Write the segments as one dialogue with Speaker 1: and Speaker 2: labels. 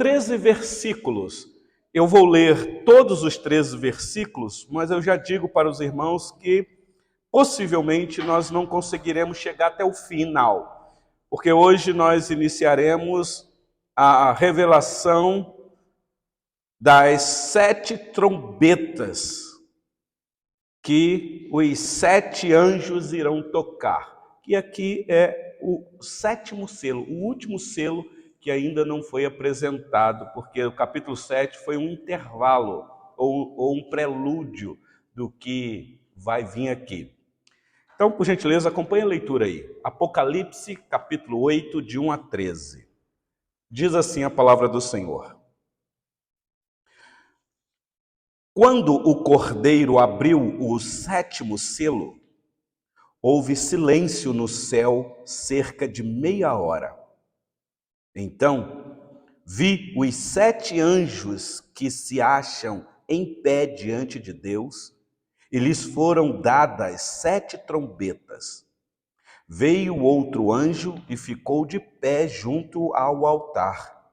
Speaker 1: 13 versículos. Eu vou ler todos os 13 versículos, mas eu já digo para os irmãos que possivelmente nós não conseguiremos chegar até o final, porque hoje nós iniciaremos a revelação das 7 trombetas que os 7 anjos irão tocar. Que aqui é o 7º selo, o último selo que ainda não foi apresentado, porque o capítulo 7 foi um intervalo, ou um prelúdio do que vai vir aqui. Então, por gentileza, acompanhe a leitura aí. Apocalipse, capítulo 8, de 1 a 13. Diz assim a palavra do Senhor. Quando o Cordeiro abriu o 7º selo, houve silêncio no céu cerca de meia hora. Então, vi os 7 anjos que se acham em pé diante de Deus, e lhes foram dadas 7 trombetas. Veio outro anjo e ficou de pé junto ao altar,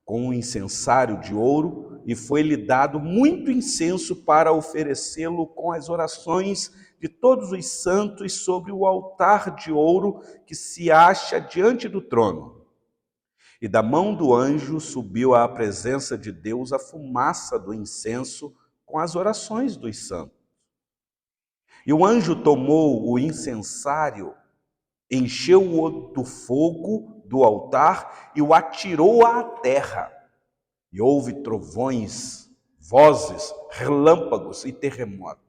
Speaker 1: com um incensário de ouro, e foi-lhe dado muito incenso para oferecê-lo com as orações de todos os santos sobre o altar de ouro que se acha diante do trono. E da mão do anjo subiu à presença de Deus a fumaça do incenso com as orações dos santos. E o anjo tomou o incensário, encheu-o do fogo do altar e o atirou à terra. E houve trovões, vozes, relâmpagos e terremoto.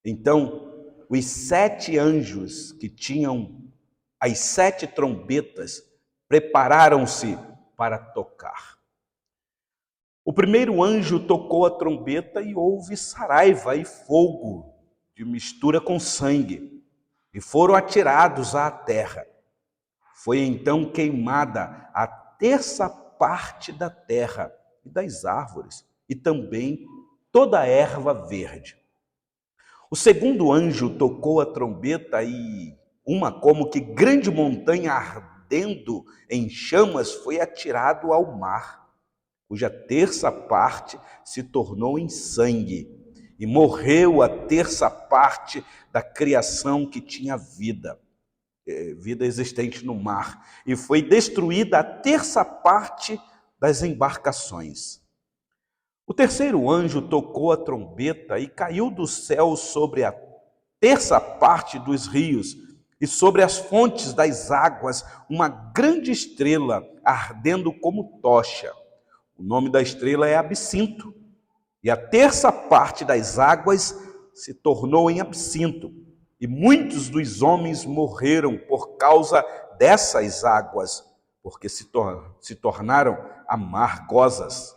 Speaker 1: Então, os 7 anjos que tinham as 7 trombetas prepararam-se para tocar. O primeiro anjo tocou a trombeta e houve saraiva e fogo de mistura com sangue, e foram atirados à terra. Foi então queimada a 1/3 parte da terra e das árvores, e também toda a erva verde. O segundo anjo tocou a trombeta e uma como que grande montanha ardendo em chamas foi atirado ao mar, cuja 1/3 parte se tornou em sangue, e morreu a 1/3 parte da criação que tinha vida existente no mar, e foi destruída a 1/3 parte das embarcações. O terceiro anjo tocou a trombeta e caiu do céu sobre a 1/3 parte dos rios e sobre as fontes das águas uma grande estrela ardendo como tocha. O nome da estrela é Absinto, e a 1/3 parte das águas se tornou em absinto, e muitos dos homens morreram por causa dessas águas, porque se tornaram amargosas.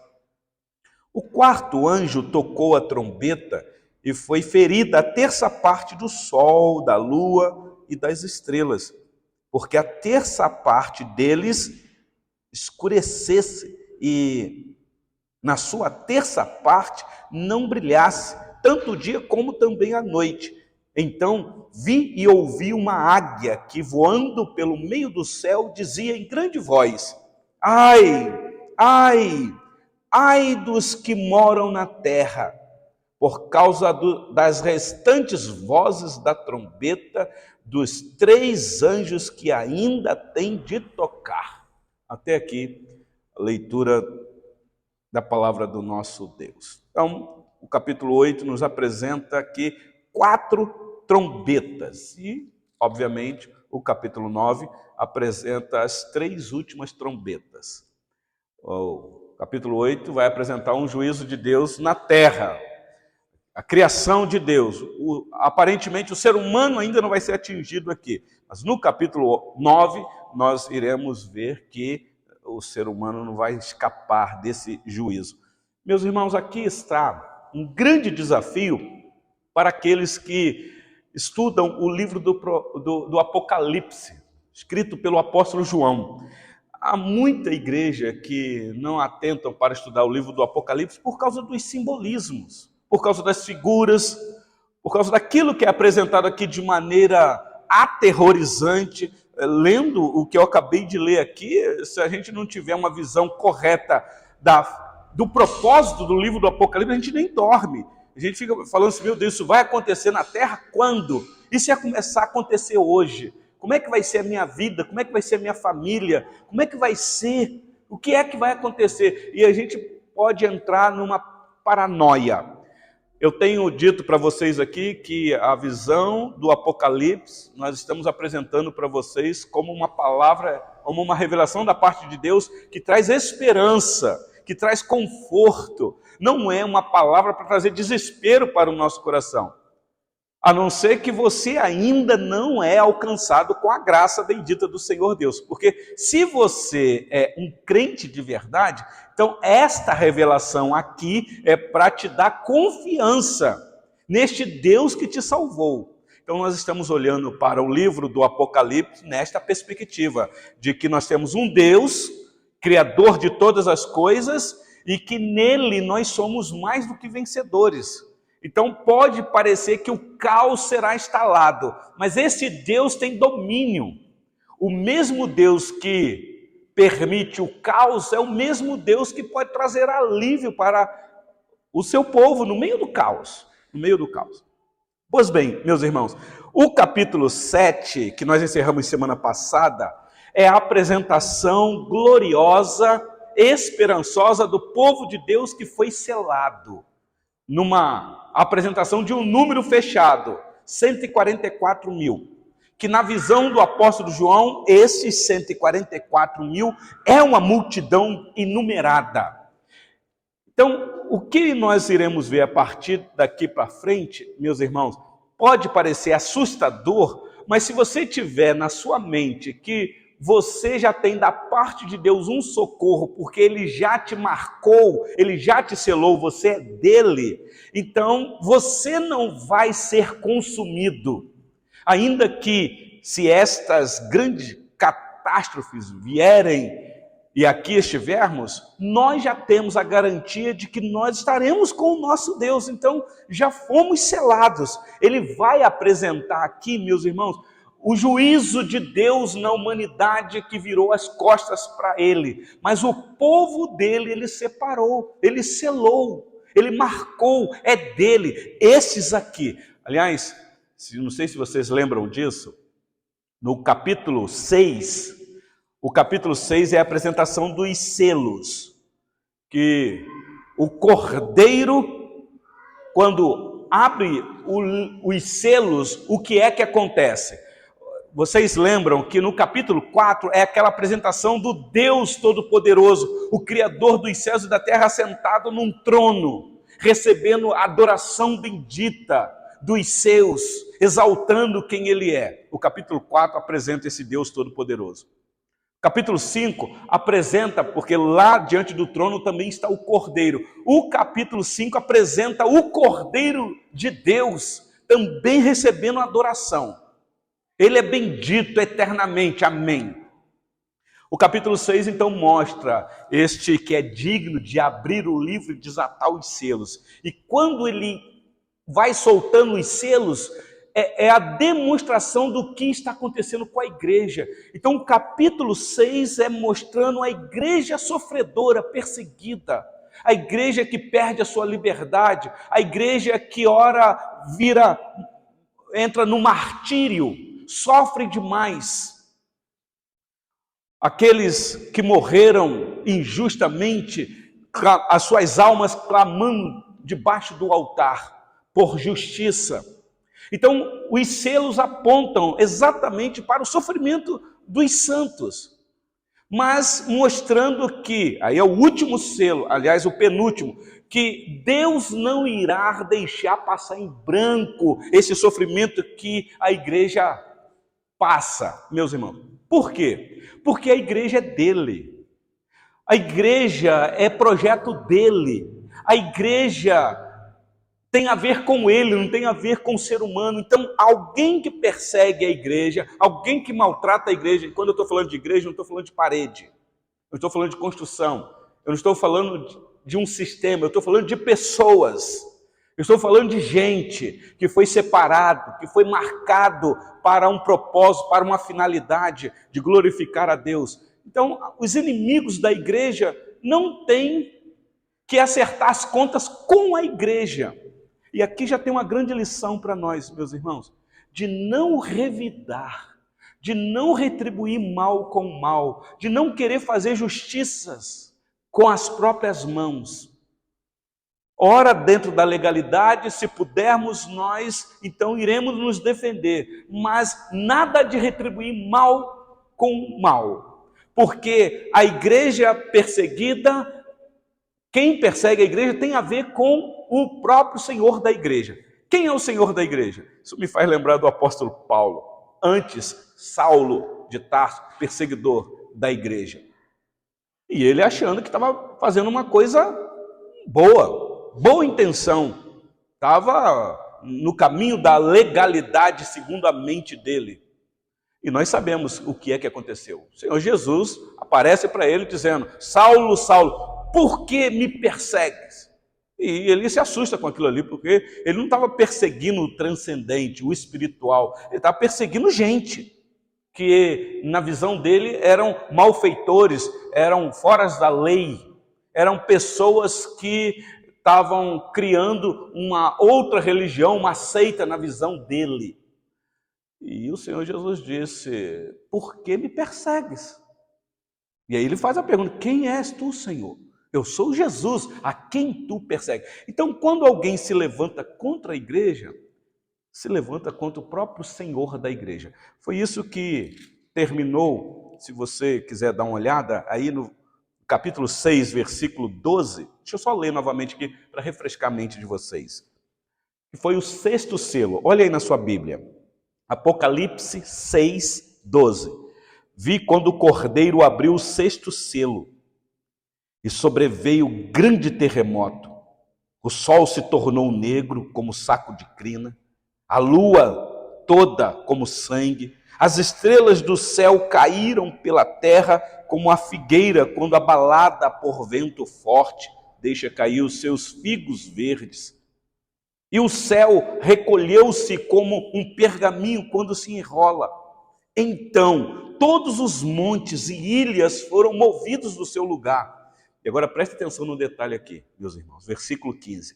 Speaker 1: O quarto anjo tocou a trombeta e foi ferida a 1/3 parte do sol, da lua e das estrelas, porque a 1/3 parte deles escurecesse e na sua 1/3 parte não brilhasse, tanto o dia como também a noite. Então vi e ouvi uma águia que, voando pelo meio do céu, dizia em grande voz: ai, ai, ai dos que moram na terra, por causa das restantes vozes da trombeta dos 3 anjos que ainda têm de tocar. Até aqui a leitura da palavra do nosso Deus. Então, o capítulo 8 nos apresenta aqui 4 trombetas e, obviamente, o capítulo 9 apresenta as 3 últimas trombetas. O capítulo 8 vai apresentar um juízo de Deus na terra, a criação de Deus. Aparentemente, o ser humano ainda não vai ser atingido aqui, mas no capítulo 9 nós iremos ver que o ser humano não vai escapar desse juízo. Meus irmãos, aqui está um grande desafio para aqueles que estudam o livro do Apocalipse, escrito pelo apóstolo João. Há muita igreja que não atentam para estudar o livro do Apocalipse por causa dos simbolismos, por causa das figuras, por causa daquilo que é apresentado aqui de maneira aterrorizante, lendo o que eu acabei de ler aqui, se a gente não tiver uma visão correta do propósito do livro do Apocalipse, a gente nem dorme. A gente fica falando assim, meu Deus, isso vai acontecer na Terra quando? E se começar a acontecer hoje? Como é que vai ser a minha vida? Como é que vai ser a minha família? Como é que vai ser? O que é que vai acontecer? E a gente pode entrar numa paranoia. Eu tenho dito para vocês aqui que a visão do Apocalipse, nós estamos apresentando para vocês como uma palavra, como uma revelação da parte de Deus que traz esperança, que traz conforto. Não é uma palavra para trazer desespero para o nosso coração. A não ser que você ainda não é alcançado com a graça bendita do Senhor Deus. Porque se você é um crente de verdade, então esta revelação aqui é para te dar confiança neste Deus que te salvou. Então nós estamos olhando para o livro do Apocalipse nesta perspectiva de que nós temos um Deus, criador de todas as coisas, e que nele nós somos mais do que vencedores. Então pode parecer que o caos será instalado, mas esse Deus tem domínio. O mesmo Deus que permite o caos é o mesmo Deus que pode trazer alívio para o seu povo no meio do caos. No meio do caos. Pois bem, meus irmãos, o capítulo 7, que nós encerramos semana passada, é a apresentação gloriosa, esperançosa do povo de Deus que foi selado. Numa apresentação de um número fechado, 144 mil, que na visão do apóstolo João, esses 144 mil é uma multidão inumerada. Então, o que nós iremos ver a partir daqui para frente, meus irmãos, pode parecer assustador, mas se você tiver na sua mente que você já tem da parte de Deus um socorro, porque Ele já te marcou, Ele já te selou, você é dele, então você não vai ser consumido. Ainda que se estas grandes catástrofes vierem e aqui estivermos, nós já temos a garantia de que nós estaremos com o nosso Deus, então já fomos selados. Ele vai apresentar aqui, meus irmãos, o juízo de Deus na humanidade que virou as costas para ele, mas o povo dele ele separou, ele selou, ele marcou, é dele, esses aqui. Aliás, não sei se vocês lembram disso, no capítulo 6, o capítulo 6 é a apresentação dos selos, que o cordeiro, quando abre os selos, o que é que acontece? Vocês lembram que no capítulo 4 é aquela apresentação do Deus Todo-Poderoso, o Criador dos céus e da terra, sentado num trono, recebendo a adoração bendita dos seus, exaltando quem Ele é. O capítulo 4 apresenta esse Deus Todo-Poderoso. Capítulo 5 apresenta, porque lá diante do trono também está o Cordeiro. O capítulo 5 apresenta o Cordeiro de Deus, também recebendo adoração. Ele é bendito eternamente, amém. O capítulo 6 então mostra este que é digno de abrir o livro e desatar os selos. E quando ele vai soltando os selos, é a demonstração do que está acontecendo com a igreja. Então o capítulo 6 é mostrando a igreja sofredora, perseguida, a igreja que perde a sua liberdade, a igreja que ora entra no martírio, sofre demais. Aqueles que morreram injustamente, as suas almas clamando debaixo do altar por justiça. Então, os selos apontam exatamente para o sofrimento dos santos, mas mostrando que, aí é o último selo, aliás, o penúltimo, que Deus não irá deixar passar em branco esse sofrimento que a igreja passa, meus irmãos. Por quê? Porque a igreja é dele. A igreja é projeto dele. A igreja tem a ver com ele, não tem a ver com o ser humano. Então, alguém que persegue a igreja, alguém que maltrata a igreja, e quando eu estou falando de igreja, não estou falando de parede, eu estou falando de construção, eu não estou falando de um sistema, eu estou falando de pessoas. Eu estou falando de gente que foi separado, que foi marcado para um propósito, para uma finalidade de glorificar a Deus. Então, os inimigos da igreja não têm que acertar as contas com a igreja. E aqui já tem uma grande lição para nós, meus irmãos, de não revidar, de não retribuir mal com mal, de não querer fazer justiças com as próprias mãos. Ora, dentro da legalidade, se pudermos nós, então iremos nos defender, mas nada de retribuir mal com mal, porque a igreja perseguida, quem persegue a igreja tem a ver com o próprio Senhor da igreja. Quem é o Senhor da igreja? Isso me faz lembrar do apóstolo Paulo, antes Saulo de Tarso, perseguidor da igreja. E ele achando que estava fazendo uma coisa boa intenção, estava no caminho da legalidade segundo a mente dele. E nós sabemos o que é que aconteceu. O Senhor Jesus aparece para ele dizendo: Saulo, Saulo, por que me persegues? E ele se assusta com aquilo ali, porque ele não estava perseguindo o transcendente, o espiritual, ele estava perseguindo gente que na visão dele eram malfeitores, eram foras da lei, eram pessoas que estavam criando uma outra religião, uma seita na visão dele. E o Senhor Jesus disse: por que me persegues? E aí ele faz a pergunta: quem és tu, Senhor? Eu sou Jesus, a quem tu persegues. Então, quando alguém se levanta contra a igreja, se levanta contra o próprio Senhor da igreja. Foi isso que terminou, se você quiser dar uma olhada, aí no capítulo 6, versículo 12. Deixa eu só ler novamente aqui para refrescar a mente de vocês. Que foi o sexto selo. Olha aí na sua Bíblia. Apocalipse 6, 12. Vi quando o Cordeiro abriu o sexto selo e sobreveio grande terremoto. O sol se tornou negro como saco de crina, a lua toda como sangue, as estrelas do céu caíram pela terra como a figueira quando abalada por vento forte deixa cair os seus figos verdes. E o céu recolheu-se como um pergaminho quando se enrola. Então, todos os montes e ilhas foram movidos do seu lugar. E agora preste atenção no detalhe aqui, meus irmãos. Versículo 15.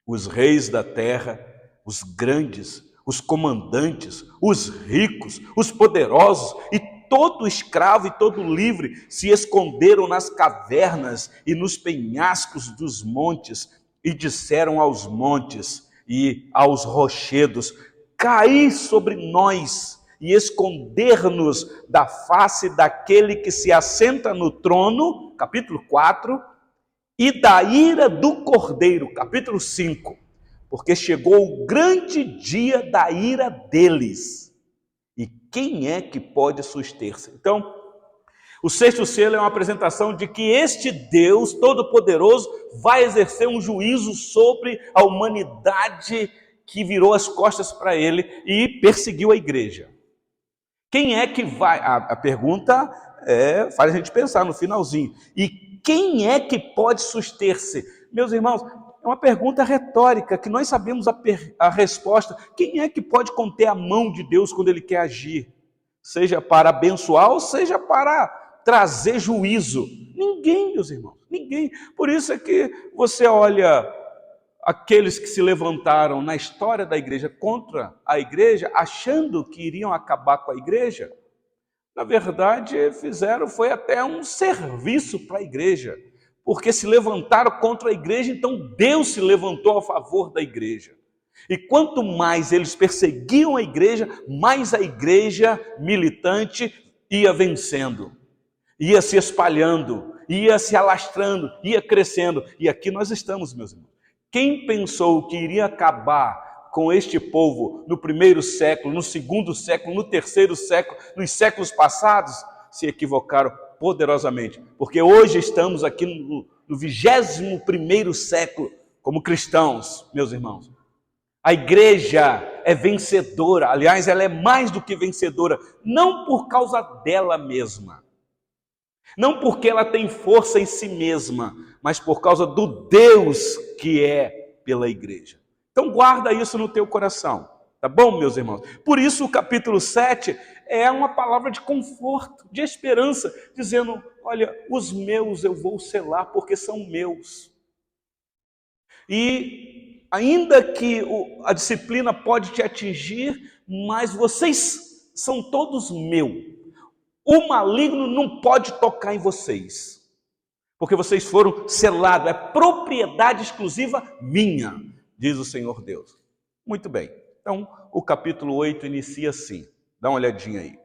Speaker 1: Os reis da terra, os grandes, os comandantes, os ricos, os poderosos e todo escravo e todo livre se esconderam nas cavernas e nos penhascos dos montes e disseram aos montes e aos rochedos: caí sobre nós e esconder-nos da face daquele que se assenta no trono, capítulo 4, e da ira do Cordeiro, capítulo 5, porque chegou o grande dia da ira deles. E quem é que pode suster-se? Então, o sexto selo é uma apresentação de que este Deus Todo-Poderoso vai exercer um juízo sobre a humanidade que virou as costas para ele e perseguiu a igreja. Quem é que vai? A pergunta faz a gente pensar no finalzinho. E quem é que pode suster-se? Meus irmãos, é uma pergunta retórica que nós sabemos a resposta. Quem é que pode conter a mão de Deus quando Ele quer agir? Seja para abençoar ou seja para trazer juízo. Ninguém, meus irmãos, ninguém. Por isso é que você olha aqueles que se levantaram na história da igreja contra a igreja, achando que iriam acabar com a igreja, na verdade foi até um serviço para a igreja, porque se levantaram contra a igreja, então Deus se levantou a favor da igreja. E quanto mais eles perseguiam a igreja, mais a igreja militante ia vencendo, ia se espalhando, ia se alastrando, ia crescendo. E aqui nós estamos, meus irmãos. Quem pensou que iria acabar com este povo no primeiro século, no segundo século, no terceiro século, nos séculos passados, se equivocaram poderosamente. Porque hoje estamos aqui no 21º século como cristãos, meus irmãos. A igreja é vencedora, aliás, ela é mais do que vencedora, não por causa dela mesma, não porque ela tem força em si mesma, mas por causa do Deus que é pela igreja. Então guarda isso no teu coração, tá bom, meus irmãos? Por isso o capítulo 7 é uma palavra de conforto, de esperança, dizendo, olha, os meus eu vou selar porque são meus. E ainda que a disciplina pode te atingir, mas vocês são todos meus. O maligno não pode tocar em vocês, porque vocês foram selados, é propriedade exclusiva minha, diz o Senhor Deus. Muito bem, então o capítulo 8 inicia assim, dá uma olhadinha aí.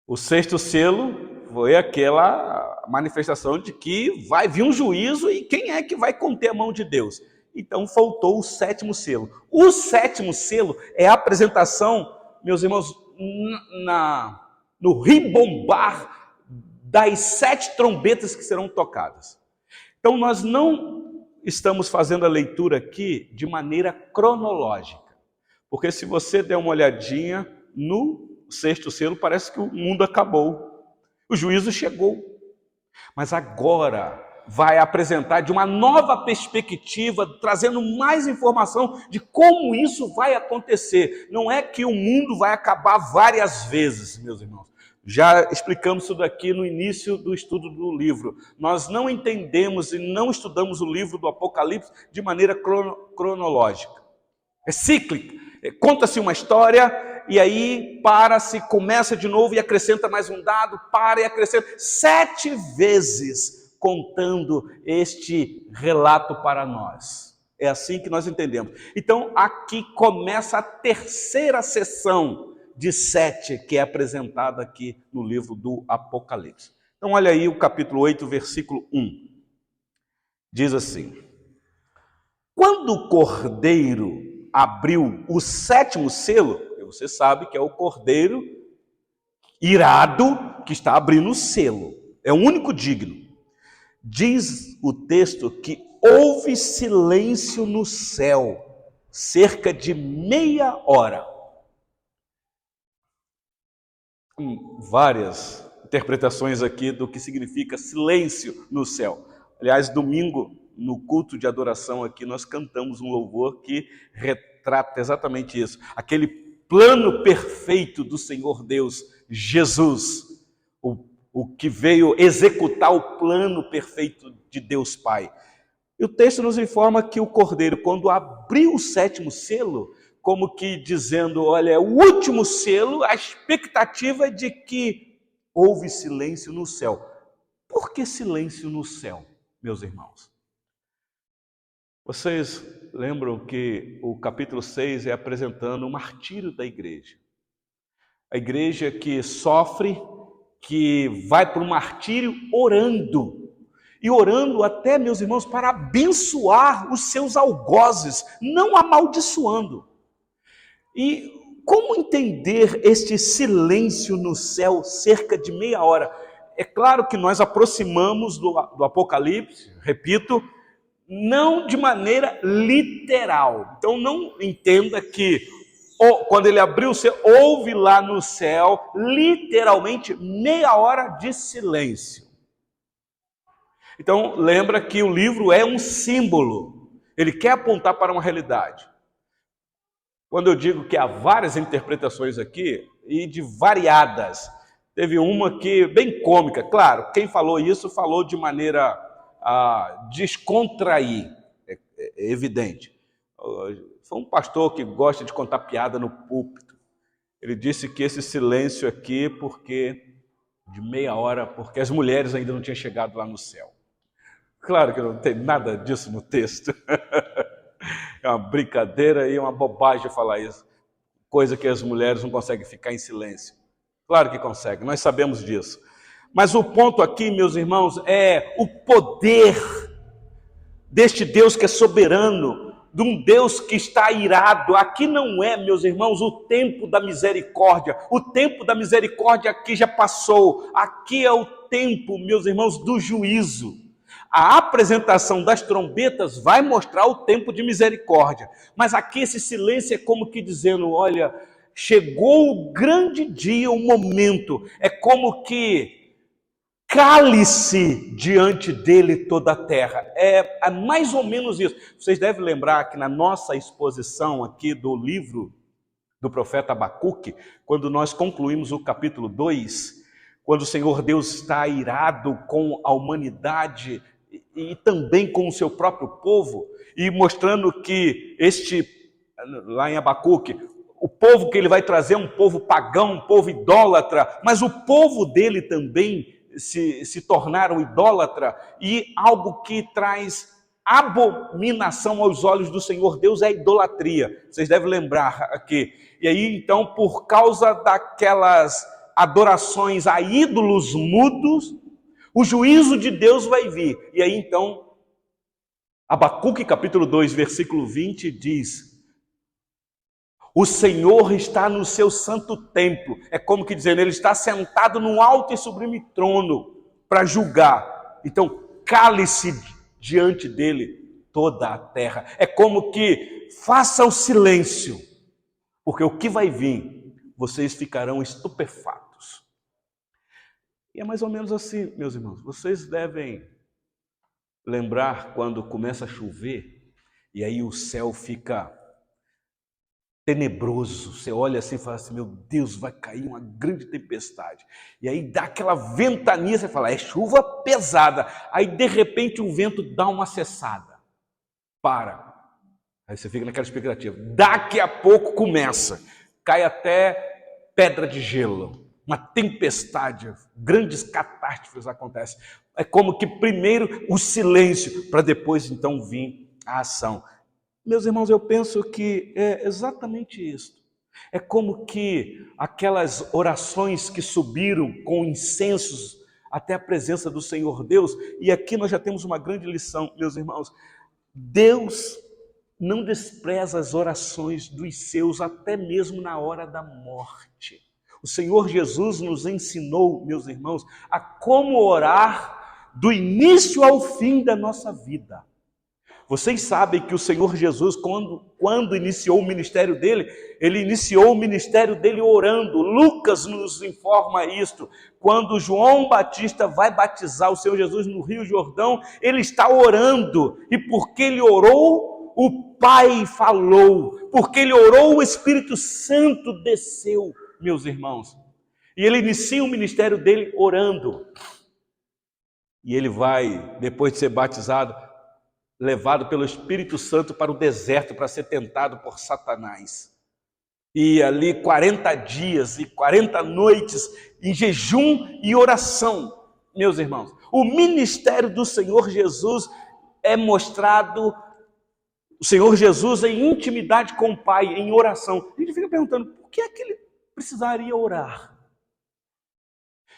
Speaker 1: O sexto selo foi aquela manifestação de que vai vir um juízo e quem é que vai conter a mão de Deus? Então faltou o sétimo selo. O sétimo selo é a apresentação, meus irmãos, no ribombar das 7 trombetas que serão tocadas. Então nós não estamos fazendo a leitura aqui de maneira cronológica, porque se você der uma olhadinha no sexto selo, parece que o mundo acabou, o juízo chegou, mas agora vai apresentar de uma nova perspectiva, trazendo mais informação de como isso vai acontecer. Não é que o mundo vai acabar várias vezes, meus irmãos. Já explicamos isso daqui no início do estudo do livro. Nós não entendemos e não estudamos o livro do Apocalipse de maneira cronológica. É cíclica. Conta-se uma história e aí para-se, começa de novo e acrescenta mais um dado, para e acrescenta 7 vezes contando este relato para nós. É assim que nós entendemos. Então aqui começa a terceira sessão de 7 que é apresentada aqui no livro do Apocalipse. Então olha aí o capítulo 8, versículo 1. Diz assim: quando o Cordeiro abriu o 7º selo, você sabe que é o Cordeiro irado que está abrindo o selo, é o único digno. Diz o texto que houve silêncio no céu, cerca de meia hora. Várias interpretações aqui do que significa silêncio no céu. Aliás, domingo, no culto de adoração aqui, nós cantamos um louvor que retrata exatamente isso. Aquele plano perfeito do Senhor Deus, Jesus, o que veio executar o plano perfeito de Deus Pai. E o texto nos informa que o Cordeiro, quando abriu o 7º selo, como que dizendo, olha, o último selo, a expectativa é de que houve silêncio no céu. Por que silêncio no céu, meus irmãos? Vocês lembram que o capítulo 6 é apresentando o martírio da igreja. A igreja que sofre, que vai para o martírio orando. E orando até, meus irmãos, para abençoar os seus algozes, não amaldiçoando. E como entender este silêncio no céu, cerca de meia hora? É claro que nós aproximamos do Apocalipse, repito, não de maneira literal. Então não entenda que quando ele abriu o céu, houve lá no céu, literalmente, meia hora de silêncio. Então lembra que o livro é um símbolo, ele quer apontar para uma realidade. Quando eu digo que há várias interpretações aqui, e de variadas, teve uma que bem cômica, claro, quem falou isso falou de maneira a descontrair, é evidente. Foi um pastor que gosta de contar piada no púlpito. Ele disse que esse silêncio aqui, porque de meia hora, porque as mulheres ainda não tinham chegado lá no céu. Claro que não tem nada disso no texto. É uma brincadeira e uma bobagem falar isso. Coisa que as mulheres não conseguem ficar em silêncio. Claro que conseguem, nós sabemos disso. Mas o ponto aqui, meus irmãos, é o poder deste Deus que é soberano, de um Deus que está irado. Aqui não é, meus irmãos, o tempo da misericórdia. O tempo da misericórdia aqui já passou. Aqui é o tempo, meus irmãos, do juízo. A apresentação das trombetas vai mostrar o tempo de misericórdia. Mas aqui esse silêncio é como que dizendo, olha, chegou o grande dia, o momento. É como que cale-se diante dele toda a terra. É mais ou menos isso. Vocês devem lembrar que na nossa exposição aqui do livro do profeta Abacuque, quando nós concluímos o capítulo 2, quando o Senhor Deus está irado com a humanidade e também com o seu próprio povo, e mostrando que lá em Abacuque, o povo que ele vai trazer é um povo pagão, um povo idólatra, mas o povo dele também se tornaram idólatra, e algo que traz abominação aos olhos do Senhor Deus é a idolatria. Vocês devem lembrar aqui. E aí, então, por causa daquelas adorações a ídolos mudos, o juízo de Deus vai vir. E aí, então, Abacuque capítulo 2, versículo 20 diz: o Senhor está no seu santo templo. É como que dizendo, ele está sentado num alto e sublime trono para julgar. Então, cale-se diante dele toda a terra. É como que faça o silêncio, porque o que vai vir, vocês ficarão estupefatos. E é mais ou menos assim, meus irmãos. Vocês devem lembrar quando começa a chover e aí o céu fica tenebroso. Você olha assim e fala assim, meu Deus, vai cair uma grande tempestade. E aí dá aquela ventania, você fala, é chuva pesada. Aí de repente o vento dá uma cessada. Para. Aí você fica naquela expectativa. Daqui a pouco começa. Cai até pedra de gelo. Uma tempestade, grandes catástrofes acontecem. É como que primeiro o silêncio, para depois então vir a ação. Meus irmãos, eu penso que é exatamente isso. É como que aquelas orações que subiram com incensos até a presença do Senhor Deus, e aqui nós já temos uma grande lição, meus irmãos. Deus não despreza as orações dos seus, até mesmo na hora da morte. O Senhor Jesus nos ensinou, meus irmãos, a como orar do início ao fim da nossa vida. Vocês sabem que o Senhor Jesus, quando iniciou o ministério dele, ele iniciou o ministério dele orando. Lucas nos informa isto. Quando João Batista vai batizar o Senhor Jesus no Rio Jordão, ele está orando. E porque ele orou, o Pai falou. Porque ele orou, o Espírito Santo desceu, meus irmãos. E ele inicia o ministério dele orando. E ele vai, depois de ser batizado, levado pelo Espírito Santo para o deserto para ser tentado por Satanás. E ali 40 dias e 40 noites em jejum e oração, meus irmãos. O ministério do Senhor Jesus é mostrado, o Senhor Jesus em intimidade com o Pai, em oração. A gente fica perguntando, por que é que ele precisaria orar?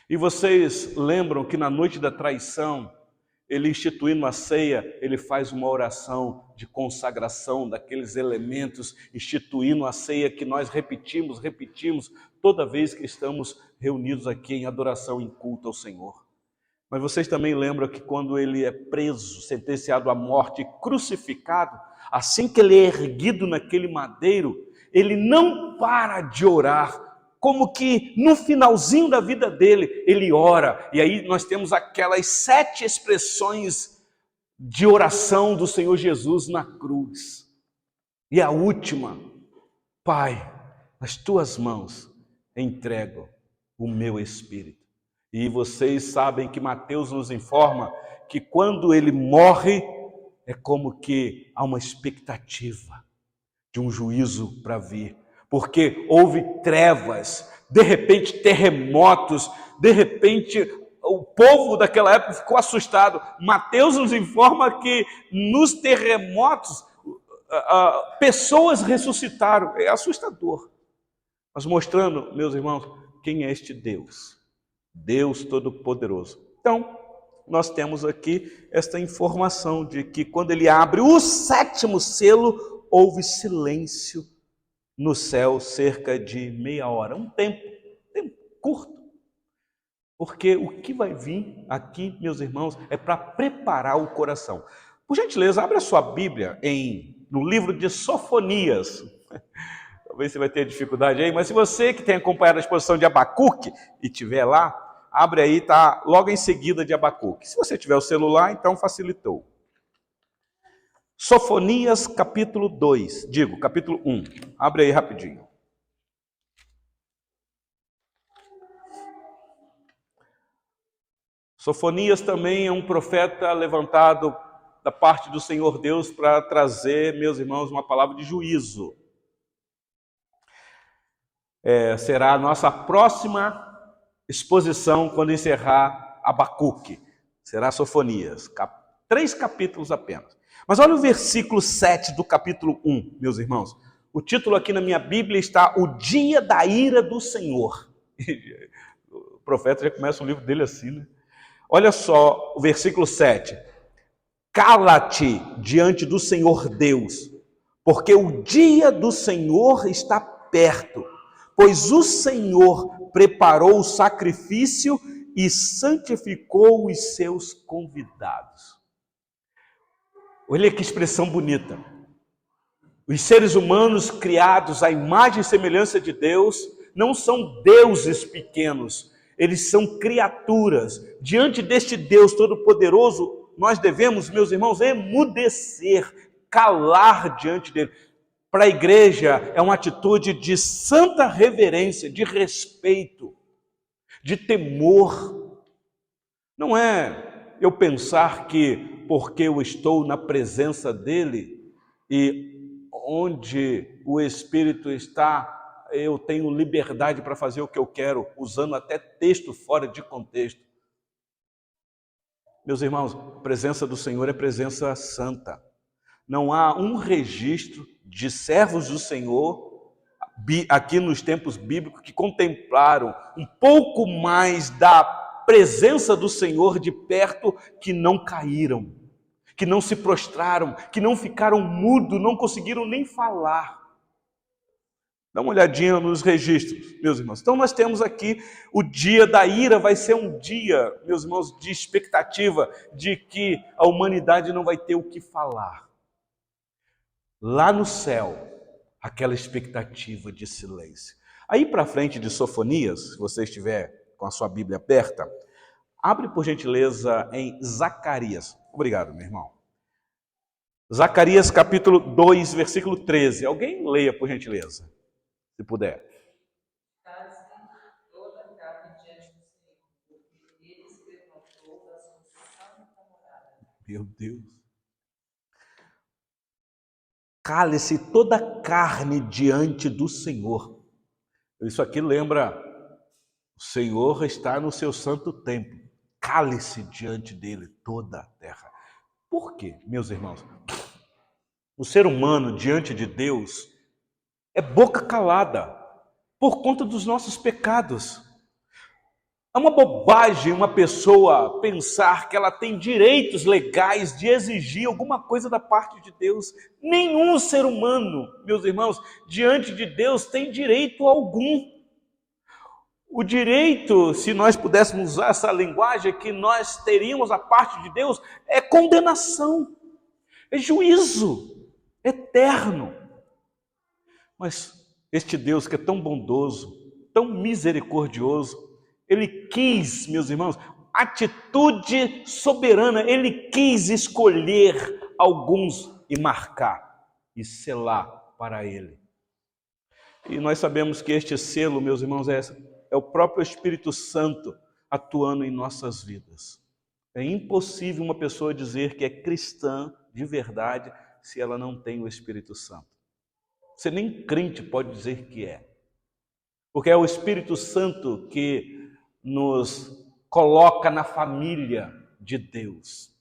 Speaker 1: E vocês lembram que na noite da traição, ele instituindo a ceia, ele faz uma oração de consagração daqueles elementos, instituindo a ceia que nós repetimos toda vez que estamos reunidos aqui em adoração, em culto ao Senhor. Mas vocês também lembram que quando ele é preso, sentenciado à morte, crucificado, assim que ele é erguido naquele madeiro, ele não para de orar, como que no finalzinho da vida dele, ele ora. E aí nós temos aquelas 7 expressões de oração do Senhor Jesus na cruz. E a última, Pai, nas tuas mãos entrego o meu espírito. E vocês sabem que Mateus nos informa que quando ele morre, é como que há uma expectativa de um juízo para vir. Porque houve trevas, de repente terremotos, de repente o povo daquela época ficou assustado. Mateus nos informa que nos terremotos pessoas ressuscitaram. É assustador. Mas mostrando, meus irmãos, quem é este Deus? Deus Todo-Poderoso. Então, nós temos aqui esta informação de que quando ele abre o 7º selo, houve silêncio no céu cerca de meia hora, um tempo curto. Porque o que vai vir aqui, meus irmãos, é para preparar o coração. Por gentileza, abra sua Bíblia no livro de Sofonias. Talvez você vai ter dificuldade aí, mas se você que tem acompanhado a exposição de Abacuque e estiver lá, Abre aí, tá logo em seguida de Abacuque. Se você tiver o celular, então facilitou. Sofonias capítulo 2, capítulo 1. Abre aí rapidinho. Sofonias também é um profeta levantado da parte do Senhor Deus para trazer, meus irmãos, uma palavra de juízo. Será a nossa próxima exposição quando encerrar Abacuque. Será Sofonias. 3 capítulos apenas. Mas olha o versículo 7 do capítulo 1, meus irmãos. O título aqui na minha Bíblia está O Dia da Ira do Senhor. O profeta já começa o livro dele assim, né? Olha só o versículo 7. Cala-te diante do Senhor Deus, porque o dia do Senhor está perto, pois o Senhor preparou o sacrifício e santificou os seus convidados. Olha que expressão bonita. Os seres humanos criados à imagem e semelhança de Deus não são deuses pequenos, eles são criaturas. Diante deste Deus Todo-Poderoso, nós devemos, meus irmãos, emudecer, calar diante dele. Para a igreja é uma atitude de santa reverência, de respeito, de temor. Não é eu pensar que porque eu estou na presença dele e onde o Espírito está, eu tenho liberdade para fazer o que eu quero, usando até texto fora de contexto. Meus irmãos, a presença do Senhor é presença santa. Não há um registro de servos do Senhor, aqui nos tempos bíblicos, que contemplaram um pouco mais da presença do Senhor de perto, que não caíram, que não se prostraram, que não ficaram mudos, não conseguiram nem falar. Dá uma olhadinha nos registros, meus irmãos. Então nós temos aqui o dia da ira, vai ser um dia, meus irmãos, de expectativa de que a humanidade não vai ter o que falar. Lá no céu, aquela expectativa de silêncio. Aí para frente de Sofonias, se você estiver com a sua Bíblia aberta, abre por gentileza em Zacarias. Obrigado, meu irmão. Zacarias capítulo 2, versículo 13. Alguém leia por gentileza, se puder.
Speaker 2: Toda a carne diante do Senhor, porque ele se levantou da sua santa morada.
Speaker 1: Meu Deus. Cale-se toda a carne diante do Senhor. Isso aqui lembra, o Senhor está no seu santo templo. Cale-se diante dele toda a terra. Por quê, meus irmãos? O ser humano diante de Deus é boca calada por conta dos nossos pecados. É uma bobagem uma pessoa pensar que ela tem direitos legais de exigir alguma coisa da parte de Deus. Nenhum ser humano, meus irmãos, diante de Deus tem direito algum. O direito, se nós pudéssemos usar essa linguagem que nós teríamos da parte de Deus, é condenação, é juízo eterno. Mas este Deus que é tão bondoso, tão misericordioso, ele quis, meus irmãos, atitude soberana, ele quis escolher alguns e marcar e selar para ele. E nós sabemos que este selo, meus irmãos, é o próprio Espírito Santo atuando em nossas vidas. É impossível uma pessoa dizer que é cristã de verdade se ela não tem o Espírito Santo. Você nem crente pode dizer que é. Porque é o Espírito Santo que nos coloca na família de Deus.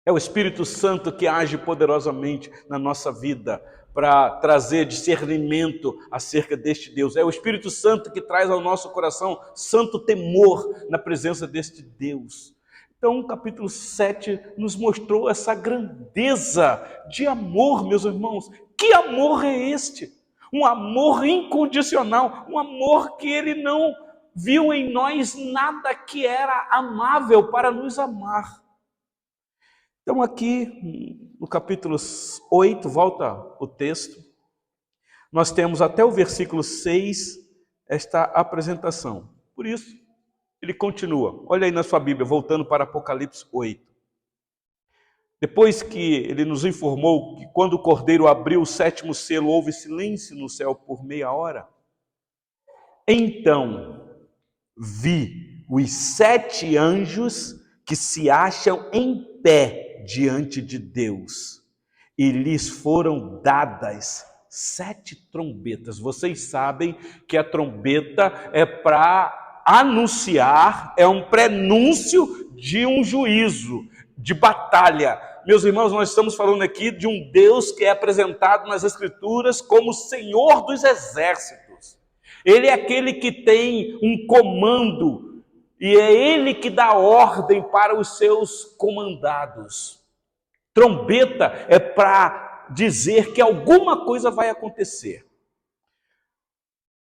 Speaker 1: É o Espírito Santo que age poderosamente na nossa vida para trazer discernimento acerca deste Deus. É o Espírito Santo que traz ao nosso coração santo temor na presença deste Deus. Então, o capítulo 7 nos mostrou essa grandeza de amor, meus irmãos. Que amor é este? Um amor incondicional, um amor que ele não viu em nós nada que era amável para nos amar. Então aqui no capítulo 8, volta o texto, nós temos até o versículo 6 esta apresentação. Por isso, ele continua. Olha aí na sua Bíblia, voltando para Apocalipse 8. Depois que ele nos informou que quando o Cordeiro abriu o 7º selo, houve silêncio no céu por meia hora. Então vi os 7 anjos que se acham em pé diante de Deus, e lhes foram dadas 7 trombetas. Vocês sabem que a trombeta é para anunciar, é um prenúncio de um juízo, de batalha. Meus irmãos, nós estamos falando aqui de um Deus que é apresentado nas Escrituras como Senhor dos Exércitos. Ele é aquele que tem um comando e é ele que dá ordem para os seus comandados. Trombeta é para dizer que alguma coisa vai acontecer.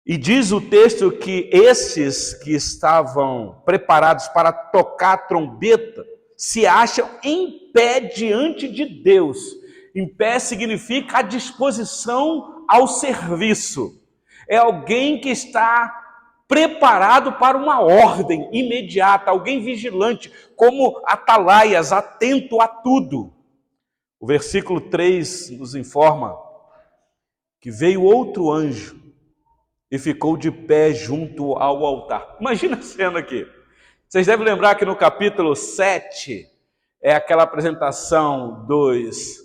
Speaker 1: E diz o texto que esses que estavam preparados para tocar a trombeta se acham em pé diante de Deus. Em pé significa a disposição ao serviço. É alguém que está preparado para uma ordem imediata, alguém vigilante, como atalaias, atento a tudo. O versículo 3 nos informa que veio outro anjo e ficou de pé junto ao altar. Imagina a cena aqui. Vocês devem lembrar que no capítulo 7 é aquela apresentação dos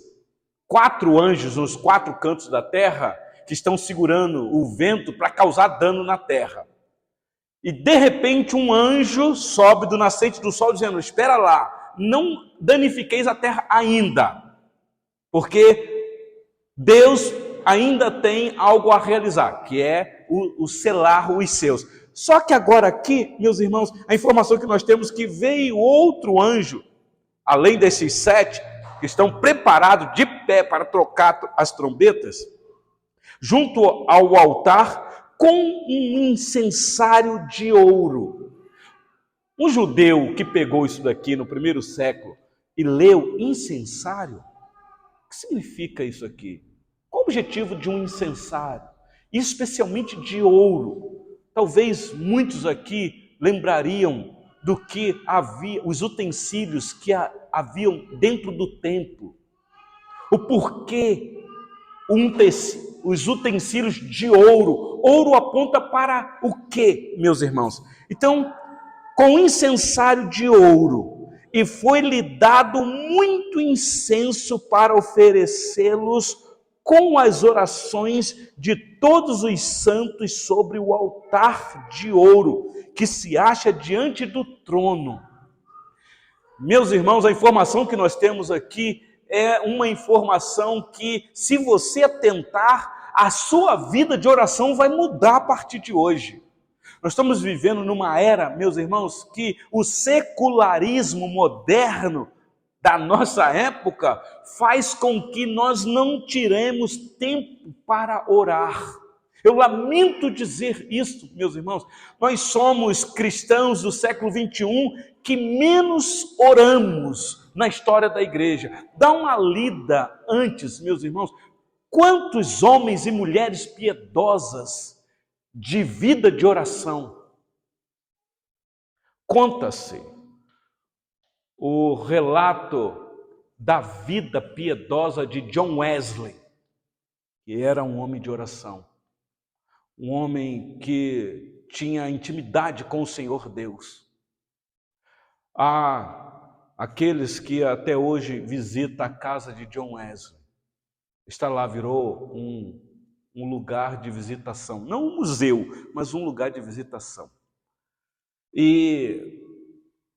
Speaker 1: 4 anjos nos 4 cantos da terra que estão segurando o vento para causar dano na terra. E de repente um anjo sobe do nascente do sol dizendo: espera lá, não danifiqueis a terra ainda, porque Deus ainda tem algo a realizar, que é o selar os seus. Só que agora aqui, meus irmãos, a informação que nós temos é que veio outro anjo, além desses 7, que estão preparados de pé para trocar as trombetas, junto ao altar, com um incensário de ouro. Um judeu que pegou isso daqui no 1º século e leu incensário, o que significa isso aqui? Qual o objetivo de um incensário? Especialmente de ouro. Talvez muitos aqui lembrariam do que havia, os utensílios que haviam dentro do templo. O porquê os utensílios de ouro. Ouro aponta para o quê, meus irmãos? Então, com incensário de ouro, e foi-lhe dado muito incenso para oferecê-los com as orações de todos os santos sobre o altar de ouro, que se acha diante do trono. Meus irmãos, a informação que nós temos aqui é uma informação que, se você atentar, a sua vida de oração vai mudar a partir de hoje. Nós estamos vivendo numa era, meus irmãos, que o secularismo moderno da nossa época faz com que nós não tiremos tempo para orar. Eu lamento dizer isso, meus irmãos. Nós somos cristãos do século 21 que menos oramos na história da igreja. Dá uma lida antes, meus irmãos. Quantos homens e mulheres piedosas de vida de oração? Conta-se o relato da vida piedosa de John Wesley, que era um homem de oração, um homem que tinha intimidade com o Senhor Deus. Há aqueles que até hoje visitam a casa de John Wesley. Está lá, virou um lugar de visitação, não um museu, mas um lugar de visitação. E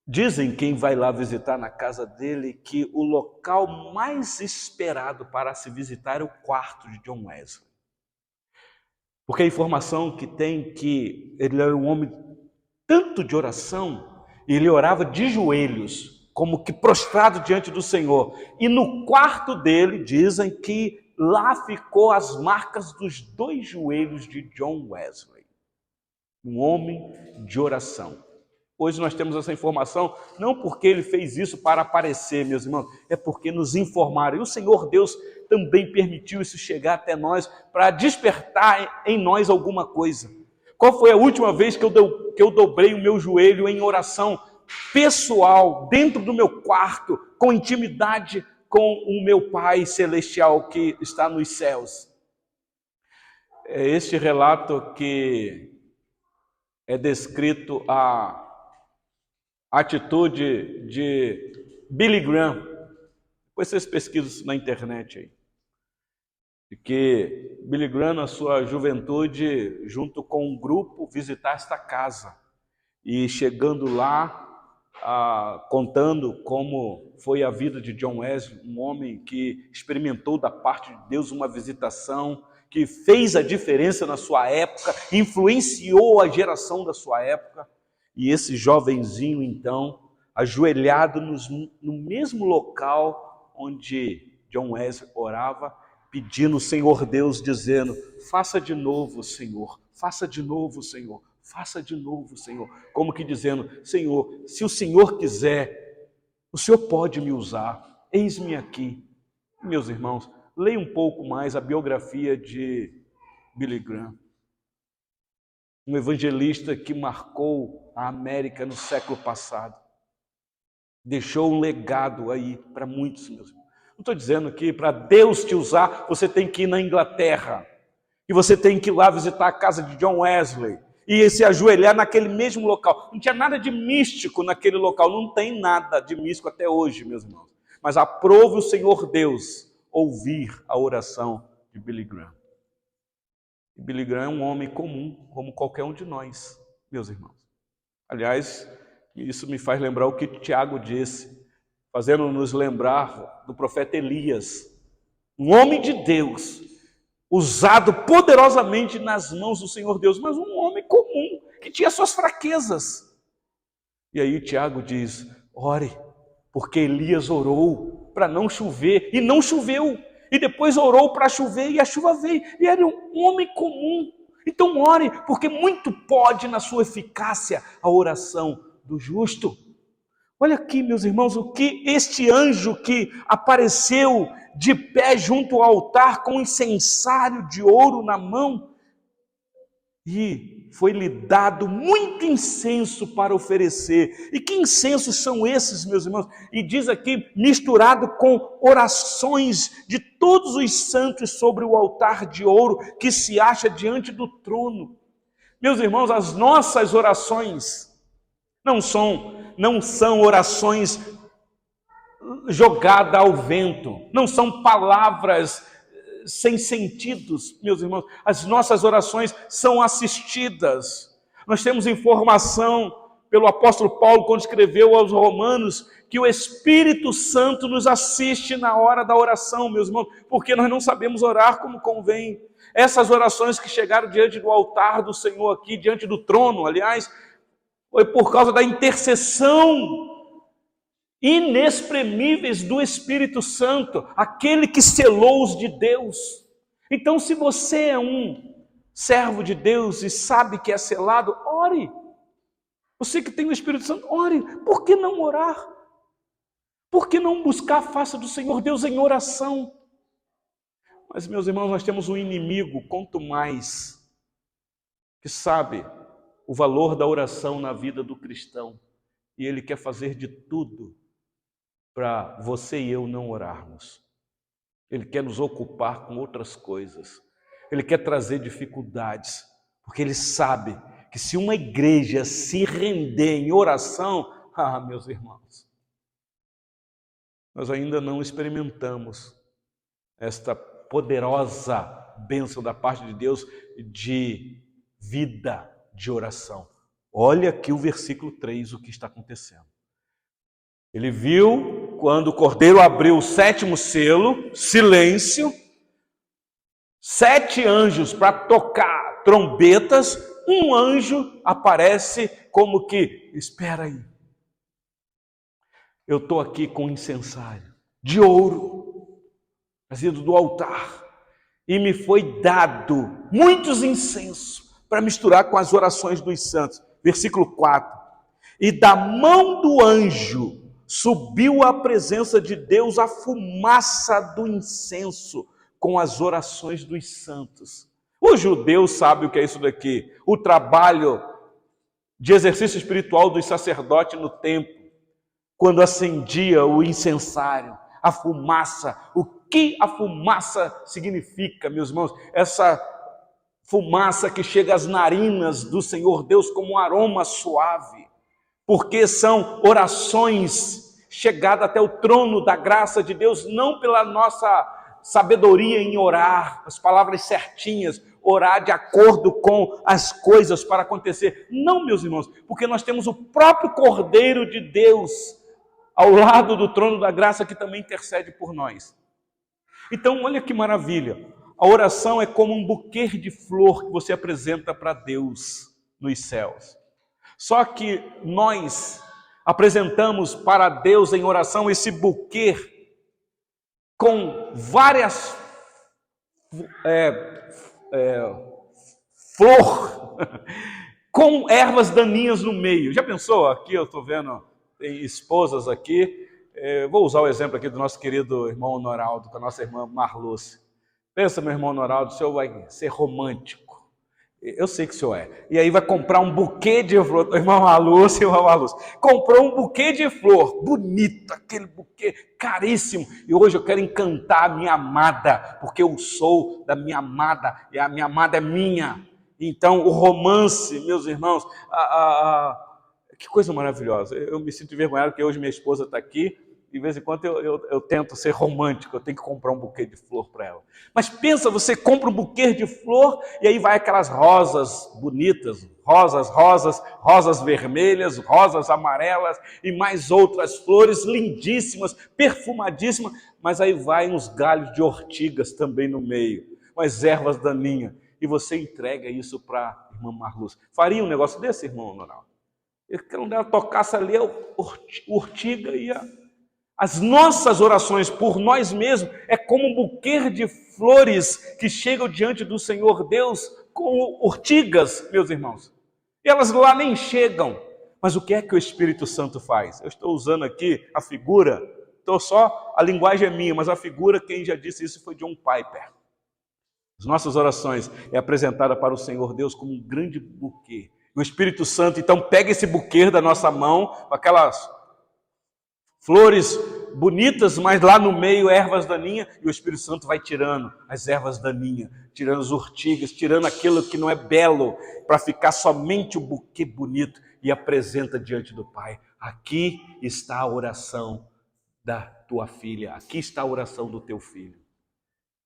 Speaker 1: dizem, quem vai lá visitar na casa dele, que o local mais esperado para se visitar é o quarto de John Wesley. Porque a informação que tem que ele era um homem tanto de oração, ele orava de joelhos, como que prostrado diante do Senhor. E no quarto dele, dizem que lá ficou as marcas dos 2 joelhos de John Wesley. Um homem de oração. Hoje nós temos essa informação, não porque ele fez isso para aparecer, meus irmãos, é porque nos informaram. E o Senhor Deus também permitiu isso chegar até nós, para despertar em nós alguma coisa. Qual foi a última vez que eu dobrei o meu joelho em oração pessoal, dentro do meu quarto, com intimidade com o meu Pai Celestial que está nos céus? É este relato que é descrito a atitude de Billy Graham. Depois vocês pesquisam na internet aí. De que Billy Graham, na sua juventude, junto com um grupo, visitar esta casa. E chegando lá, contando como foi a vida de John Wesley, um homem que experimentou da parte de Deus uma visitação, que fez a diferença na sua época, influenciou a geração da sua época. E esse jovenzinho, então, ajoelhado no mesmo local onde John Wesley orava, pedindo ao Senhor Deus, dizendo: faça de novo, Senhor, faça de novo, Senhor, faça de novo, Senhor. Como que dizendo: Senhor, se o Senhor quiser, o Senhor pode me usar, eis-me aqui. Meus irmãos, leia um pouco mais a biografia de Billy Graham, um evangelista que marcou a América no século passado. Deixou um legado aí para muitos, meus irmãos. Não estou dizendo que para Deus te usar, você tem que ir na Inglaterra, e você tem que ir lá visitar a casa de John Wesley, e se ajoelhar naquele mesmo local. Não tinha nada de místico naquele local, não tem nada de místico até hoje, meus irmãos. Mas aprove o Senhor Deus ouvir a oração de Billy Graham. E Billy Graham é um homem comum, como qualquer um de nós, meus irmãos. Aliás, isso me faz lembrar o que Tiago disse, fazendo-nos lembrar do profeta Elias, um homem de Deus, usado poderosamente nas mãos do Senhor Deus, mas um homem comum, que tinha suas fraquezas. E aí Tiago diz: ore, porque Elias orou para não chover, e não choveu, e depois orou para chover, e a chuva veio, e era um homem comum. Então ore, porque muito pode na sua eficácia a oração do justo. Olha aqui, meus irmãos, o que este anjo que apareceu de pé junto ao altar com um incensário de ouro na mão, e foi-lhe dado muito incenso para oferecer. E que incensos são esses, meus irmãos? E diz aqui, misturado com orações de todos os santos sobre o altar de ouro que se acha diante do trono. Meus irmãos, as nossas orações não são orações jogadas ao vento, não são palavras sem sentidos, meus irmãos. As nossas orações são assistidas. Nós temos informação pelo apóstolo Paulo, quando escreveu aos Romanos, que o Espírito Santo nos assiste na hora da oração, meus irmãos, porque nós não sabemos orar como convém. Essas orações que chegaram diante do altar do Senhor aqui, diante do trono, aliás, foi por causa da intercessão inexprimíveis do Espírito Santo, aquele que selou os de Deus. Então, se você é um servo de Deus e sabe que é selado, ore. Você que tem o Espírito Santo, ore. Por que não orar? Por que não buscar a face do Senhor Deus em oração? Mas, meus irmãos, nós temos um inimigo, quanto mais, que sabe o valor da oração na vida do cristão, e ele quer fazer de tudo para você e eu não orarmos. Ele quer nos ocupar com outras coisas. Ele quer trazer dificuldades, porque ele sabe que se uma igreja se render em oração, meus irmãos, nós ainda não experimentamos esta poderosa bênção da parte de Deus de vida de oração. Olha aqui o versículo 3, o que está acontecendo. Ele viu quando o cordeiro abriu o 7º selo, silêncio, 7 anjos para tocar trombetas, um anjo aparece como que, espera aí, eu estou aqui com um incensário de ouro, trazido do altar, e me foi dado muitos incensos para misturar com as orações dos santos. Versículo 4, e da mão do anjo subiu à presença de Deus a fumaça do incenso com as orações dos santos. O judeu sabe o que é isso daqui. O trabalho de exercício espiritual dos sacerdotes no templo, quando acendia o incensário, a fumaça. O que a fumaça significa, meus irmãos? Essa fumaça que chega às narinas do Senhor Deus como um aroma suave, porque são orações chegadas até o trono da graça de Deus, não pela nossa sabedoria em orar, as palavras certinhas, orar de acordo com as coisas para acontecer. Não, meus irmãos, porque nós temos o próprio Cordeiro de Deus ao lado do trono da graça que também intercede por nós. Então, olha que maravilha. A oração é como um buquê de flor que você apresenta para Deus nos céus. Só que nós apresentamos para Deus em oração esse buquê com várias flor, com ervas daninhas no meio. Já pensou? Aqui eu estou vendo, tem esposas aqui. Vou usar o exemplo aqui do nosso querido irmão Honoraldo, com a nossa irmã Marluce. Pensa, meu irmão Honoraldo, o senhor vai ser romântico. Eu sei que o senhor é. E aí vai comprar um buquê de flor. Irmão Marluce, comprou um buquê de flor, bonito, aquele buquê caríssimo. E hoje eu quero encantar a minha amada, porque eu sou da minha amada, e a minha amada é minha. Então, o romance, meus irmãos, que coisa maravilhosa. Eu me sinto envergonhado porque hoje minha esposa está aqui. De vez em quando eu tento ser romântico, eu tenho que comprar um buquê de flor para ela. Mas pensa, você compra um buquê de flor e aí vai aquelas rosas bonitas, rosas vermelhas, rosas amarelas e mais outras flores lindíssimas, perfumadíssimas, mas aí vai uns galhos de ortigas também no meio, umas ervas daninhas, e você entrega isso para a irmã Marluce. Faria um negócio desse, irmão Ronaldo? Quando ela tocasse ali, a ortiga ia... As nossas orações por nós mesmos é como um buquê de flores que chegam diante do Senhor Deus com ortigas, meus irmãos. E elas lá nem chegam. Mas o que é que o Espírito Santo faz? Eu estou usando aqui a figura, a linguagem é minha, mas a figura, quem já disse isso foi John Piper. As nossas orações é apresentada para o Senhor Deus como um grande buquê. O Espírito Santo, então, pega esse buquê da nossa mão, com aquelas flores bonitas, mas lá no meio ervas daninhas, e o Espírito Santo vai tirando as ervas daninhas, tirando as ortigas, tirando aquilo que não é belo, para ficar somente o buquê bonito, e apresenta diante do Pai. Aqui está a oração da tua filha, aqui está a oração do teu filho.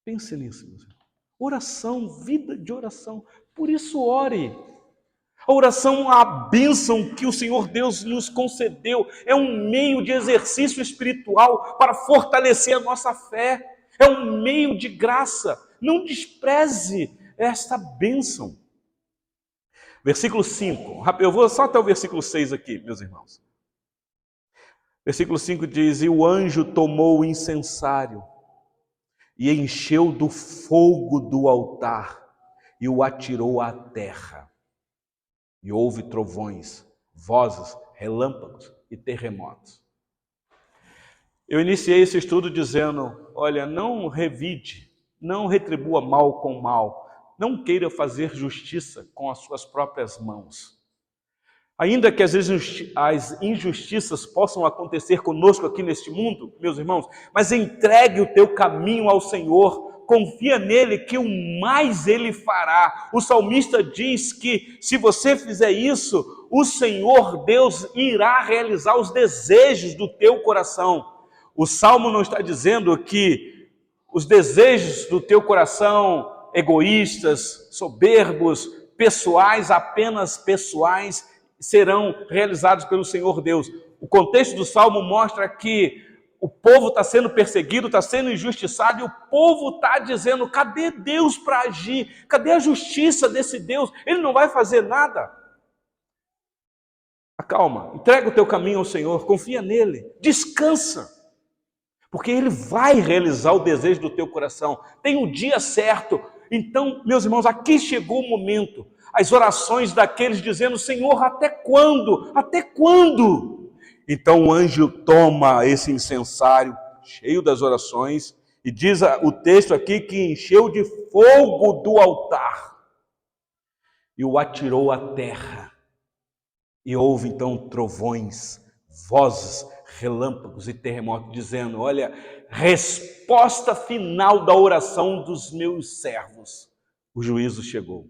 Speaker 1: Pense nisso, meus irmãos. Oração, vida de oração, por isso ore. A oração, a bênção que o Senhor Deus nos concedeu, é um meio de exercício espiritual para fortalecer a nossa fé. É um meio de graça. Não despreze esta bênção. Versículo 5. Eu vou só até o versículo 6 aqui, meus irmãos. Versículo 5 diz: e o anjo tomou o incensário e encheu do fogo do altar e o atirou à terra. E houve trovões, vozes, relâmpagos e terremotos. Eu iniciei esse estudo dizendo, olha, não revide, não retribua mal com mal, não queira fazer justiça com as suas próprias mãos. Ainda que as injustiças possam acontecer conosco aqui neste mundo, meus irmãos, mas entregue o teu caminho ao Senhor, confia nele que o mais ele fará. O salmista diz que se você fizer isso, o Senhor Deus irá realizar os desejos do teu coração. O Salmo não está dizendo que os desejos do teu coração, egoístas, soberbos, pessoais, apenas pessoais, serão realizados pelo Senhor Deus. O contexto do Salmo mostra que o povo está sendo perseguido, está sendo injustiçado, e o povo está dizendo, cadê Deus para agir? Cadê a justiça desse Deus? Ele não vai fazer nada. Acalma, entrega o teu caminho ao Senhor, confia nele, descansa, porque ele vai realizar o desejo do teu coração. Tem o dia certo. Então, meus irmãos, aqui chegou o momento, as orações daqueles dizendo, Senhor, até quando? Até quando? Então o anjo toma esse incensário, cheio das orações, E diz o texto aqui que encheu de fogo do altar e o atirou à terra. E houve então trovões, vozes, relâmpagos e terremotos, dizendo: olha, resposta final da oração dos meus servos. O juízo chegou.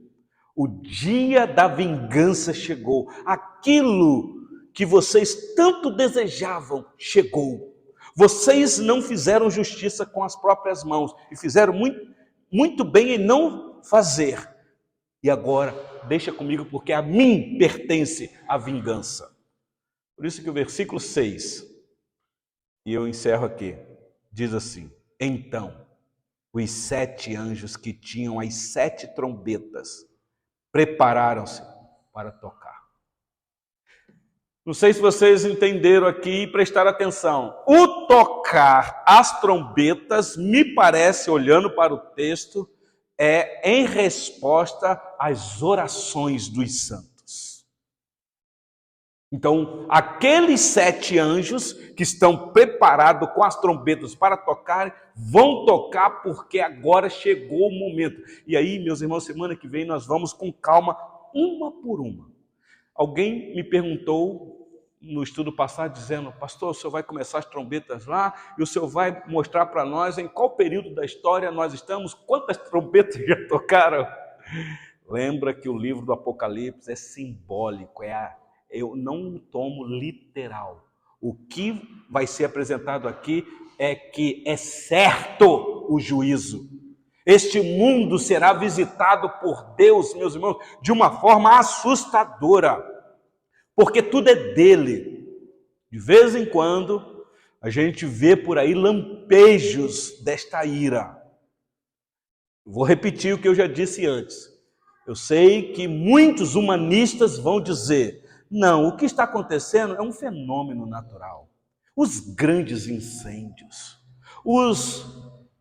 Speaker 1: O dia da vingança chegou. Aquilo que vocês tanto desejavam chegou. Vocês não fizeram justiça com as próprias mãos e fizeram muito bem em não fazer. E agora, deixa comigo, porque a mim pertence a vingança. Por isso que o versículo 6, e eu encerro aqui, diz assim: então, os 7 anjos que tinham as 7 trombetas prepararam-se para tocar. Não sei se vocês entenderam aqui e prestaram atenção. O tocar as trombetas, me parece, olhando para o texto, é em resposta às orações dos santos. Então, aqueles 7 anjos que estão preparados com as trombetas para tocar, vão tocar porque agora chegou o momento. E aí, meus irmãos, semana que vem nós vamos com calma, uma por uma. Alguém me perguntou no estudo passado, dizendo: pastor, o senhor vai começar as trombetas lá e o senhor vai mostrar para nós em qual período da história nós estamos, quantas trombetas já tocaram? Lembra que o livro do Apocalipse é simbólico, eu não tomo literal. O que vai ser apresentado aqui é que é certo o juízo. Este mundo será visitado por Deus, meus irmãos, de uma forma assustadora, porque tudo é dele. De vez em quando, a gente vê por aí lampejos desta ira. Vou repetir o que eu já disse antes. Eu sei que muitos humanistas vão dizer: não, o que está acontecendo é um fenômeno natural. Os grandes incêndios, os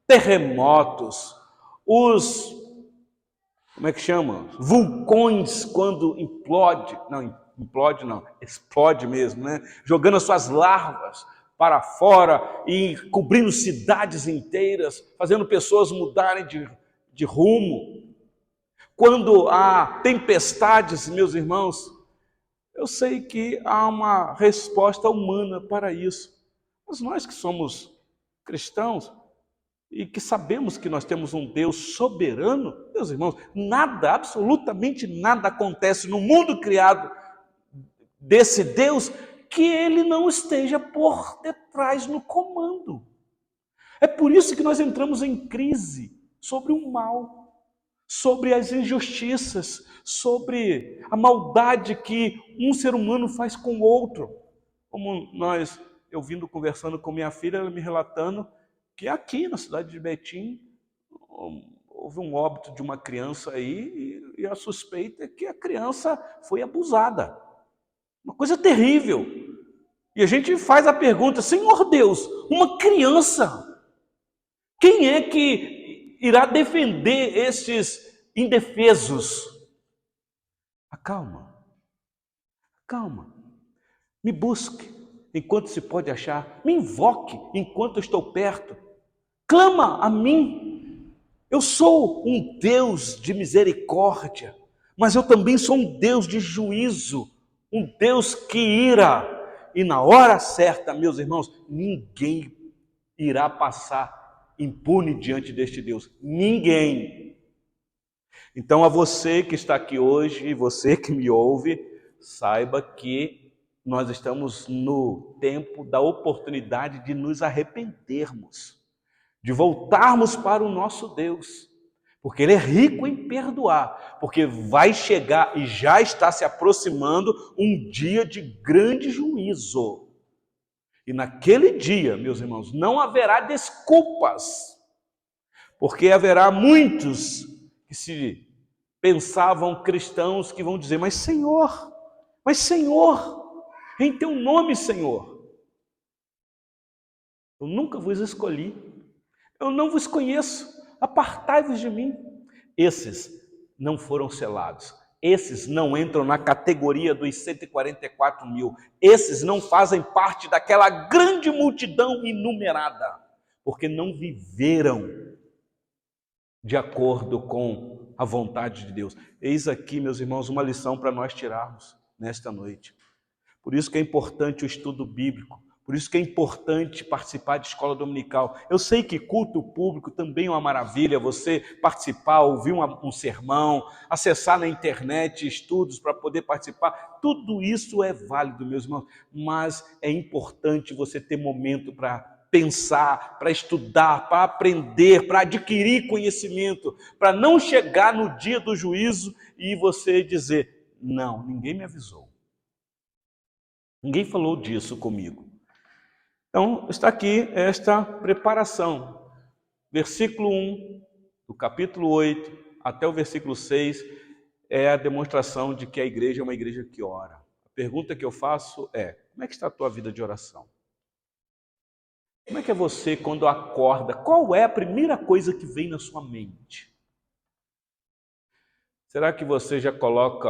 Speaker 1: terremotos, como é que chama? Vulcões quando explode mesmo, né? Jogando as suas larvas para fora e cobrindo cidades inteiras, fazendo pessoas mudarem de rumo. Quando há tempestades, meus irmãos, eu sei que há uma resposta humana para isso. Mas nós que somos cristãos e que sabemos que nós temos um Deus soberano, meus irmãos, nada, absolutamente nada acontece no mundo criado desse Deus que ele não esteja por detrás no comando. É por isso que nós entramos em crise sobre o mal, sobre as injustiças, sobre a maldade que um ser humano faz com o outro. Como eu vindo conversando com minha filha, ela me relatando que aqui na cidade de Betim houve um óbito de uma criança aí e a suspeita é que a criança foi abusada. Uma coisa terrível. E a gente faz a pergunta: Senhor Deus, uma criança, quem é que irá defender estes indefesos? Acalma, calma, me busque enquanto se pode achar, me invoque enquanto eu estou perto, clama a mim. Eu sou um Deus de misericórdia, mas eu também sou um Deus de juízo, um Deus que ira, e na hora certa, meus irmãos, ninguém irá passar impune diante deste Deus, ninguém. Então, a você que está aqui hoje e você que me ouve, saiba que nós estamos no tempo da oportunidade de nos arrependermos, de voltarmos para o nosso Deus, porque Ele é rico em perdoar, porque vai chegar e já está se aproximando um dia de grande juízo. E naquele dia, meus irmãos, não haverá desculpas, porque haverá muitos que se pensavam cristãos que vão dizer: mas Senhor, em teu nome, Senhor, eu nunca vos escolhi, eu não vos conheço, apartai-vos de mim. Esses não foram selados, esses não entram na categoria dos 144 mil, esses não fazem parte daquela grande multidão inumerada, porque não viveram de acordo com a vontade de Deus. Eis aqui, meus irmãos, uma lição para nós tirarmos nesta noite. Por isso que é importante o estudo bíblico, por isso que é importante participar de escola dominical. Eu sei que culto público também é uma maravilha, você participar, ouvir um sermão, acessar na internet estudos para poder participar, tudo isso é válido, meus irmãos, mas é importante você ter momento para pensar, para estudar, para aprender, para adquirir conhecimento, para não chegar no dia do juízo e você dizer, não, ninguém me avisou. Ninguém falou disso comigo. Então, está aqui esta preparação. Versículo 1, do capítulo 8, até o versículo 6, é a demonstração de que a igreja é uma igreja que ora. A pergunta que eu faço é, como é que está a tua vida de oração? Como é que é você quando acorda? Qual é a primeira coisa que vem na sua mente? Será que você já coloca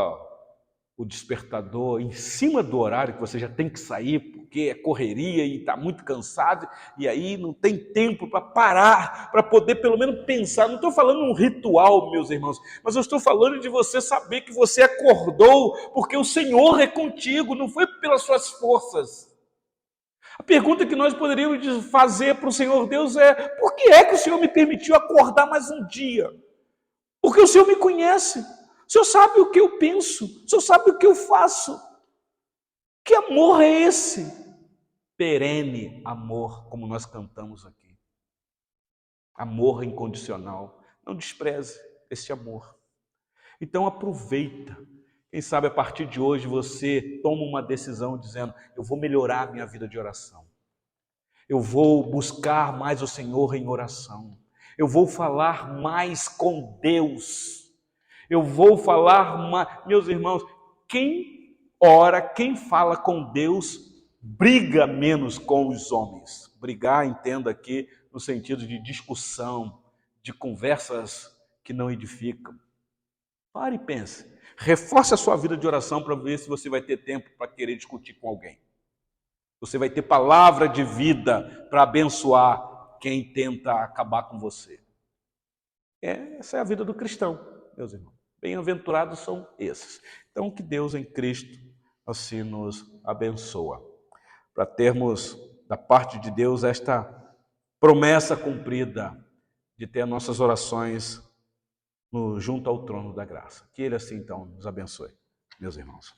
Speaker 1: o despertador em cima do horário que você já tem que sair, porque é correria e está muito cansado, e aí não tem tempo para parar, para poder pelo menos pensar? Não estou falando um ritual, meus irmãos, mas eu estou falando de você saber que você acordou porque o Senhor é contigo, não foi pelas suas forças. A pergunta que nós poderíamos fazer para o Senhor Deus é, por que é que o Senhor me permitiu acordar mais um dia? Porque o Senhor me conhece. O Senhor sabe o que eu penso. O Senhor sabe o que eu faço. Que amor é esse? Perene amor, como nós cantamos aqui. Amor incondicional. Não despreze esse amor. Então aproveita. Quem sabe a partir de hoje você toma uma decisão dizendo, eu vou melhorar a minha vida de oração. Eu vou buscar mais o Senhor em oração. Eu vou falar mais com Deus. Eu vou falar mais. Meus irmãos, quem ora, quem fala com Deus, briga menos com os homens. Brigar, entenda aqui, no sentido de discussão, de conversas que não edificam. Pare e pense. Reforce a sua vida de oração para ver se você vai ter tempo para querer discutir com alguém. Você vai ter palavra de vida para abençoar quem tenta acabar com você. Essa é a vida do cristão, meus irmãos. Bem-aventurados são esses. Então, que Deus em Cristo assim nos abençoa. Para termos da parte de Deus esta promessa cumprida de ter nossas orações junto ao trono da graça. Que Ele assim então nos abençoe, meus irmãos.